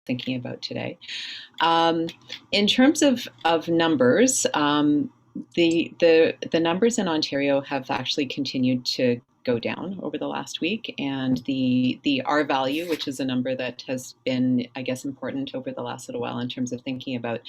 thinking about today. In terms of numbers, the numbers in Ontario have actually continued to go down over the last week, and the R value, which is a number that has been, I guess, important over the last little while in terms of thinking about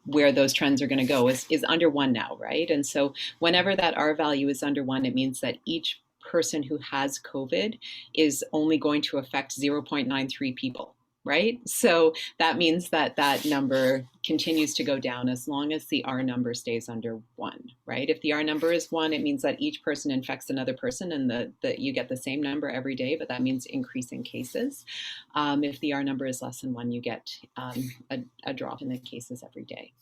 where those trends are going to go, is under 1 now, right? And so whenever that R value is under 1, it means that each person who has COVID is only going to affect 0.93 people. Right? So that means that that number continues to go down as long as the R number stays under 1, right? If the R number is 1, it means that each person infects another person and that you get the same number every day, but that means increasing cases. If the R number is less than 1, you get a drop in the cases every day.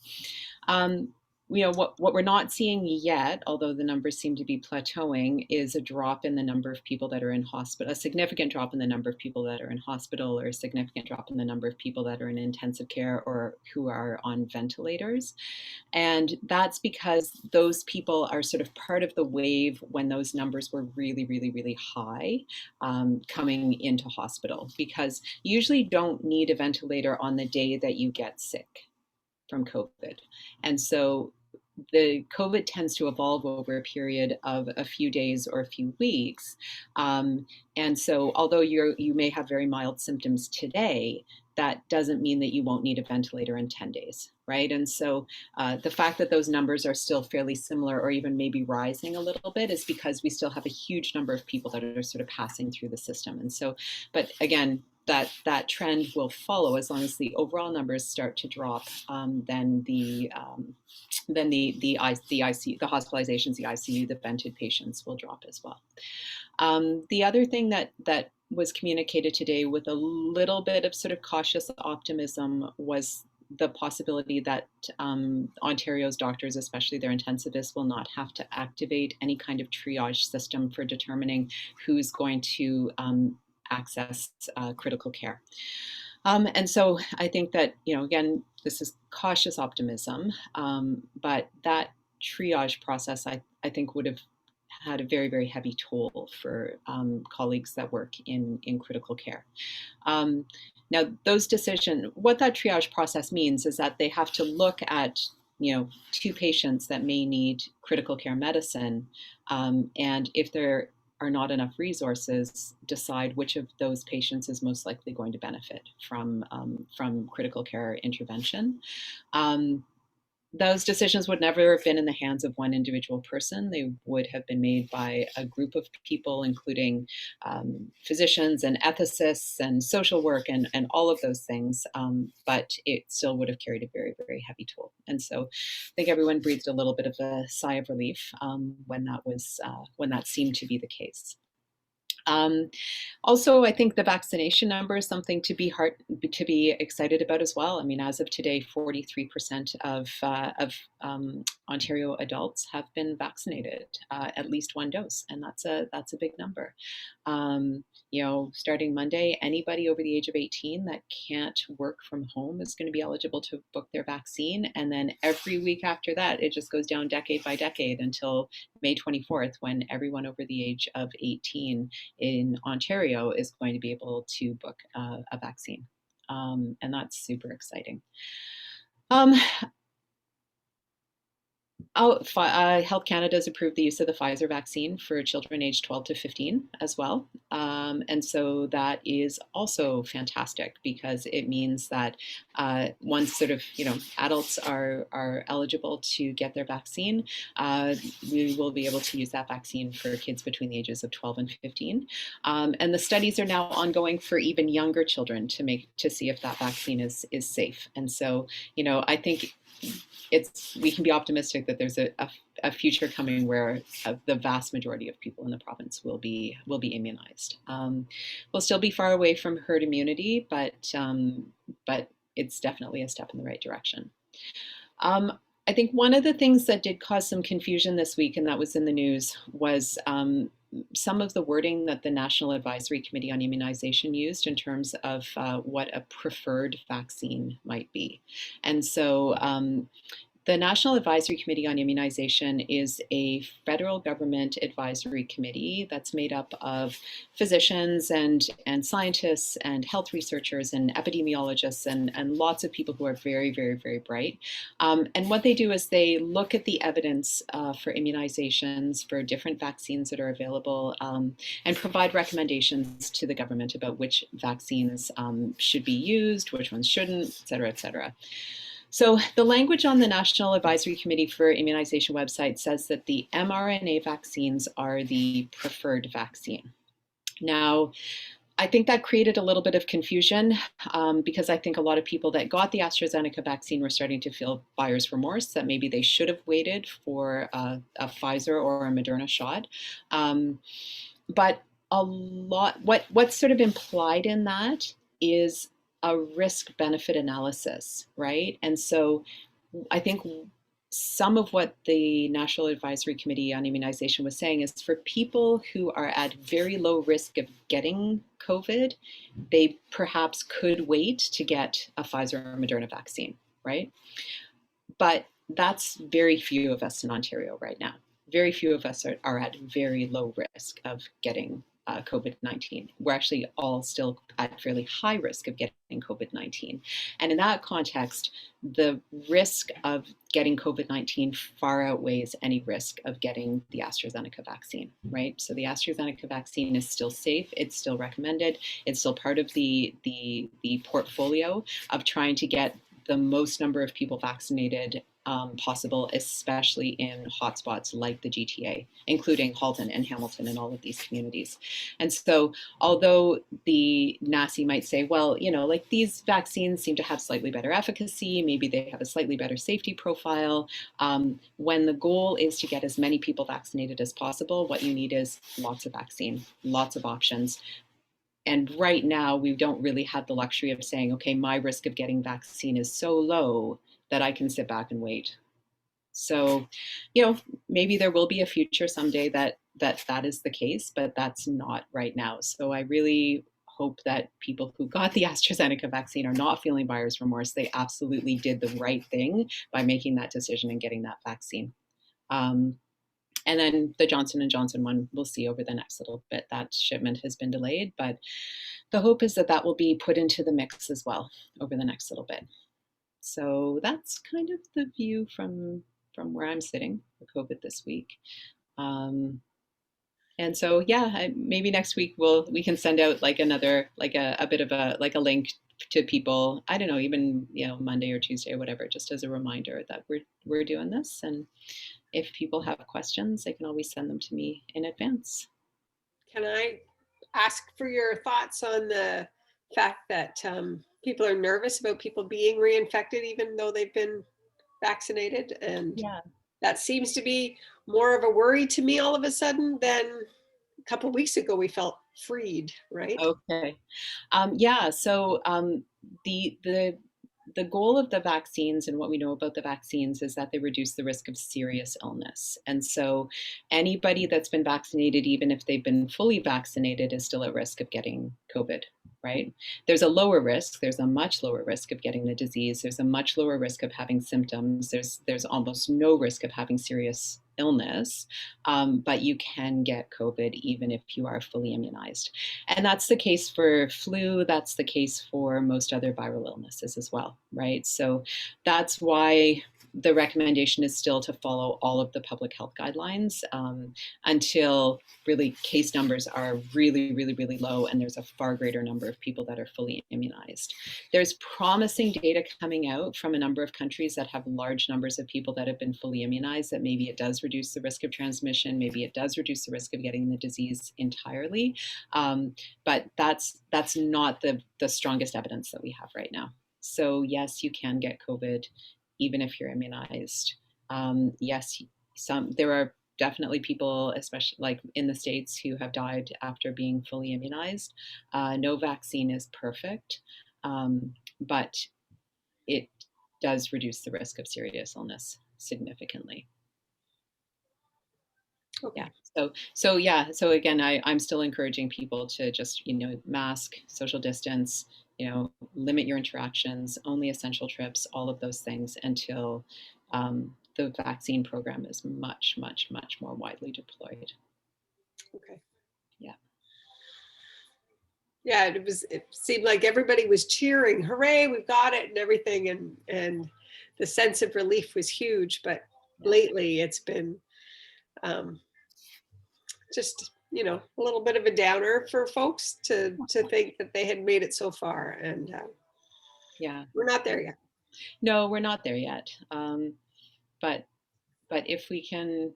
What we're not seeing yet, although the numbers seem to be plateauing, is a drop in the number of people that are in hospital, a significant drop in the number of people that are in hospital, or a significant drop in the number of people that are in intensive care or who are on ventilators. And that's because those people are sort of part of the wave when those numbers were really, really, really high coming into hospital, because you usually don't need a ventilator on the day that you get sick from COVID. And so the COVID tends to evolve over a period of a few days or a few weeks. And so although you may have very mild symptoms today, that doesn't mean that you won't need a ventilator in 10 days, right? And so the fact that those numbers are still fairly similar or even maybe rising a little bit is because we still have a huge number of people that are sort of passing through the system. And so, but again, that trend will follow as long as the overall numbers start to drop. Then the ICU, the hospitalizations, the ICU, the vented patients will drop as well. The other thing that was communicated today with a little bit of sort of cautious optimism was the possibility that Ontario's doctors, especially their intensivists, will not have to activate any kind of triage system for determining who's going to access critical care. And so I think that, again, this is cautious optimism, but that triage process, I think, would have had a very, very heavy toll for colleagues that work in critical care. Now, those decisions, what that triage process means is that they have to look at 2 patients that may need critical care medicine, and if there are not enough resources, decide which of those patients is most likely going to benefit from critical care intervention. Those decisions would never have been in the hands of one individual person. They would have been made by a group of people, including physicians and ethicists and social work and all of those things. But it still would have carried a very, very heavy toll. And so I think everyone breathed a little bit of a sigh of relief when that seemed to be the case. Also, I think the vaccination number is something to be excited about as well. I mean, as of today, 43% of Ontario adults have been vaccinated, at least 1 dose, and that's a big number. Starting Monday, anybody over the age of 18 that can't work from home is going to be eligible to book their vaccine, and then every week after that, it just goes down decade by decade until May 24th, when everyone over the age of 18 in Ontario is going to be able to book a vaccine. And that's super exciting. Health Canada has approved the use of the Pfizer vaccine for children aged 12 to 15 as well. And so that is also fantastic, because it means that once sort of, adults are eligible to get their vaccine, we will be able to use that vaccine for kids between the ages of 12 and 15. And the studies are now ongoing for even younger children to see if that vaccine is safe. And so, I think we can be optimistic that there's a future coming where the vast majority of people in the province will be immunized. We'll still be far away from herd immunity, but it's definitely a step in the right direction. I think one of the things that did cause some confusion this week, and that was in the news, was some of the wording that the National Advisory Committee on Immunization used in terms of what a preferred vaccine might be. And so The National Advisory Committee on Immunization is a federal government advisory committee that's made up of physicians and scientists and health researchers and epidemiologists and lots of people who are very, very, very bright. And what they do is they look at the evidence for immunizations for different vaccines that are available, and provide recommendations to the government about which vaccines should be used, which ones shouldn't, et cetera, et cetera. So the language on the National Advisory Committee for Immunization website says that the mRNA vaccines are the preferred vaccine. Now, I think that created a little bit of confusion because I think a lot of people that got the AstraZeneca vaccine were starting to feel buyer's remorse that maybe they should have waited for a Pfizer or a Moderna shot. But what's sort of implied in that is a risk benefit analysis, right? And so I think some of what the National Advisory Committee on Immunization was saying is for people who are at very low risk of getting COVID, they perhaps could wait to get a Pfizer or Moderna vaccine, right? But that's very few of us in Ontario right now. Very few of us are at very low risk of getting COVID-19. We're actually all still at fairly high risk of getting COVID-19. And in that context, the risk of getting COVID-19 far outweighs any risk of getting the AstraZeneca vaccine, right? So the AstraZeneca vaccine is still safe. It's still recommended. It's still part of the portfolio of trying to get the most number of people vaccinated possible, especially in hotspots like the GTA, including Halton and Hamilton and all of these communities. And so, although the NACI might say, well, like these vaccines seem to have slightly better efficacy, maybe they have a slightly better safety profile, when the goal is to get as many people vaccinated as possible, what you need is lots of vaccine, lots of options. And right now, we don't really have the luxury of saying, okay, my risk of getting vaccine is so low that I can sit back and wait. So, maybe there will be a future someday that is the case, but that's not right now. So I really hope that people who got the AstraZeneca vaccine are not feeling buyer's remorse. They absolutely did the right thing by making that decision and getting that vaccine. And then the Johnson & Johnson one, we'll see over the next little bit. That shipment has been delayed, but the hope is that that will be put into the mix as well over the next little bit. So that's kind of the view from where I'm sitting for COVID this week. And so, yeah, maybe next week we can send out like another, like a bit of a link to people. I don't know, even Monday or Tuesday or whatever, just as a reminder that we're doing this. And if people have questions, they can always send them to me in advance. Can I ask for your thoughts on the fact that people are nervous about people being reinfected even though they've been vaccinated? And that seems to be more of a worry to me all of a sudden than a couple of weeks ago we felt freed, right? Okay. Yeah. So the goal of the vaccines and what we know about the vaccines is that they reduce the risk of serious illness. And so anybody that's been vaccinated, even if they've been fully vaccinated, is still at risk of getting COVID, right? There's a lower risk. There's a much lower risk of getting the disease. There's a much lower risk of having symptoms. There's almost no risk of having serious illness, but you can get COVID even if you are fully immunized. And that's the case for flu. That's the case for most other viral illnesses as well, right? So that's why the recommendation is still to follow all of the public health guidelines until really case numbers are really, really, really low and there's a far greater number of people that are fully immunized. There's promising data coming out from a number of countries that have large numbers of people that have been fully immunized that maybe it does reduce the risk of transmission, maybe it does reduce the risk of getting the disease entirely. But that's not the strongest evidence that we have right now. So yes, you can get COVID even if you're immunized. Yes, there are definitely people, especially like in the States, who have died after being fully immunized. No vaccine is perfect, but it does reduce the risk of serious illness significantly. Okay. Yeah. So again, I'm still encouraging people to just, mask, social distance, limit your interactions, only essential trips, all of those things until the vaccine program is much, much, much more widely deployed. Okay. Yeah. Yeah, it seemed like everybody was cheering, hooray, we've got it and everything. And the sense of relief was huge, but lately it's been just, you know, a little bit of a downer for folks to think that they had made it so far. And yeah, we're not there yet. No, we're not there yet. But if we can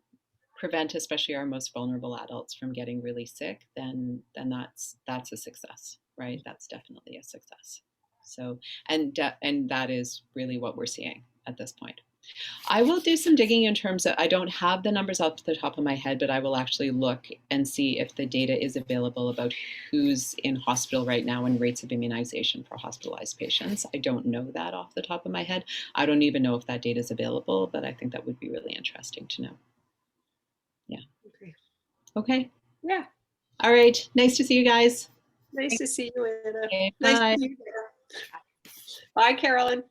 prevent especially our most vulnerable adults from getting really sick, then that's a success, right? That's definitely a success. So, and that is really what we're seeing at this point. I will do some digging in terms of, I don't have the numbers off the top of my head, but I will actually look and see if the data is available about who's in hospital right now and rates of immunization for hospitalized patients. I don't know that off the top of my head. I don't even know if that data is available, but I think that would be really interesting to know. Yeah. Okay. Yeah. All right. Nice to see you guys. Nice to see you, Anna. Okay, Nice bye. to see you, Anna. Bye, Carolyn.